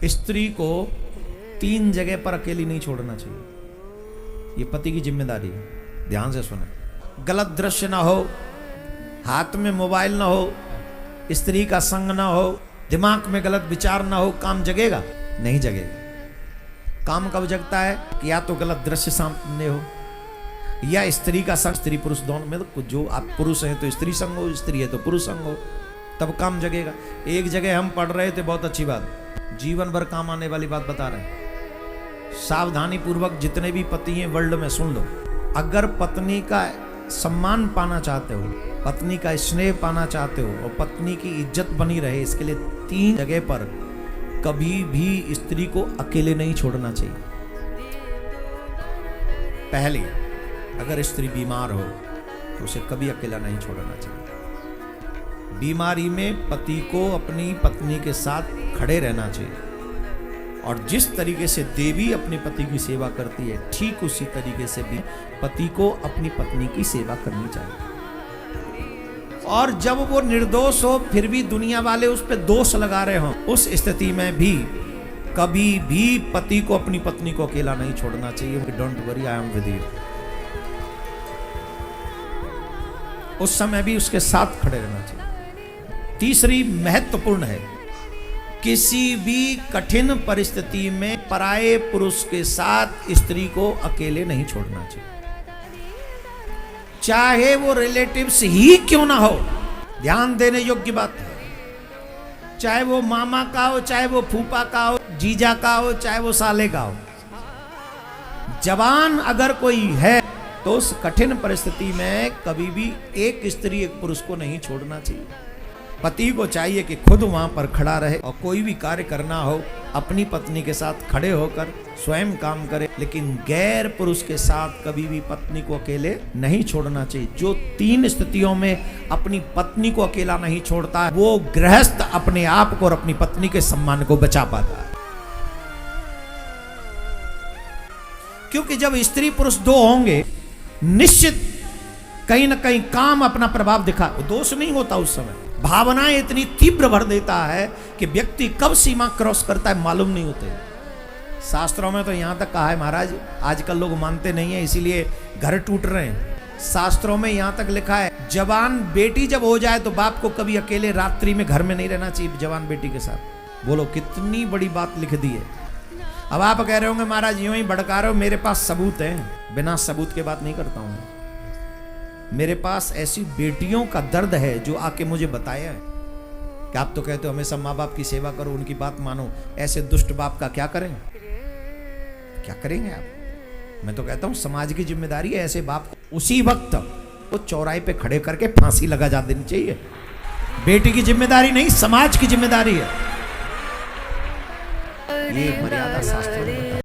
स्त्री को 3 जगह पर अकेली नहीं छोड़ना चाहिए। ये पति की जिम्मेदारी है, ध्यान से सुने। गलत दृश्य ना हो, हाथ में मोबाइल ना हो, स्त्री का संग ना हो, दिमाग में गलत विचार ना हो, काम जगेगा? नहीं जगेगा। काम कब जगता है कि या तो गलत दृश्य सामने हो, या स्त्री का संग, स्त्री पुरुष दोनों में, तो जो आप पुरुष हैं तो स्त्री संग हो, स्त्री है तो पुरुष संग हो, तब काम जगेगा। एक जगह हम पढ़ रहे थे, बहुत अच्छी बात, जीवन भर काम आने वाली बात बता रहे हैं। सावधानी पूर्वक जितने भी पति हैं वर्ल्ड में सुन लो। अगर पत्नी का सम्मान पाना चाहते हो, पत्नी का स्नेह पाना चाहते हो और पत्नी की इज्जत बनी रहे, इसके लिए 3 जगह पर कभी भी स्त्री को अकेले नहीं छोड़ना चाहिए। पहले, अगर स्त्री बीमार हो तो उसे कभी अकेला नहीं छोड़ना चाहिए। बीमारी में पति को अपनी पत्नी के साथ खड़े रहना चाहिए, और जिस तरीके से देवी अपने पति की सेवा करती है, ठीक उसी तरीके से भी पति को अपनी पत्नी की सेवा करनी चाहिए। और जब वो निर्दोष हो फिर भी दुनिया वाले उस पर दोष लगा रहे हो, उस स्थिति में भी कभी भी पति को अपनी पत्नी को अकेला नहीं छोड़ना चाहिए। Don't worry, I am with you. उस समय भी उसके साथ खड़े रहना चाहिए। तीसरी महत्वपूर्ण है, किसी भी कठिन परिस्थिति में पराये पुरुष के साथ स्त्री को अकेले नहीं छोड़ना चाहिए, चाहे वो रिलेटिव्स ही क्यों ना हो। ध्यान देने योग्य बात है। चाहे वो मामा का हो, चाहे वो फूफा का हो, जीजा का हो, चाहे वो साले का हो, जवान अगर कोई है तो उस कठिन परिस्थिति में कभी भी एक स्त्री एक पुरुष को नहीं छोड़ना चाहिए। पति को चाहिए कि खुद वहां पर खड़ा रहे, और कोई भी कार्य करना हो अपनी पत्नी के साथ खड़े होकर स्वयं काम करे, लेकिन गैर पुरुष के साथ कभी भी पत्नी को अकेले नहीं छोड़ना चाहिए। जो 3 स्थितियों में अपनी पत्नी को अकेला नहीं छोड़ता है, वो गृहस्थ अपने आप को और अपनी पत्नी के सम्मान को बचा पाता है। क्योंकि जब स्त्री पुरुष 2 होंगे, निश्चित कहीं ना कहीं काम अपना प्रभाव दिखा, दोष नहीं होता उस समय। भावनाएं इतनी तीव्र भर देता है कि व्यक्ति कब सीमा क्रॉस करता है मालूम नहीं होते। शास्त्रों में तो यहां तक कहा है महाराज, आजकल लोग मानते नहीं है इसीलिए घर टूट रहे हैं। शास्त्रों में यहां तक लिखा है, जवान बेटी जब हो जाए तो बाप को कभी अकेले रात्रि में घर में नहीं रहना चाहिए जवान बेटी के साथ। बोलो कितनी बड़ी बात लिख दी है। अब आप कह रहे होंगे महाराज यूं ही भड़का रहे हो, मेरे पास सबूत है। बिना सबूत के बात नहीं करता हूं। मेरे पास ऐसी बेटियों का दर्द है जो आके मुझे बताया है कि आप तो कहते हो हमेशा माँ बाप की सेवा करो, उनकी बात मानो, ऐसे दुष्ट बाप का क्या करें? क्या करेंगे आप? मैं तो कहता हूं समाज की जिम्मेदारी है ऐसे बाप को उसी वक्त वो चौराहे पे खड़े करके फांसी लगा जा देनी चाहिए। बेटी की जिम्मेदारी नहीं, समाज की जिम्मेदारी है। ये मर्यादा शास्त्रों में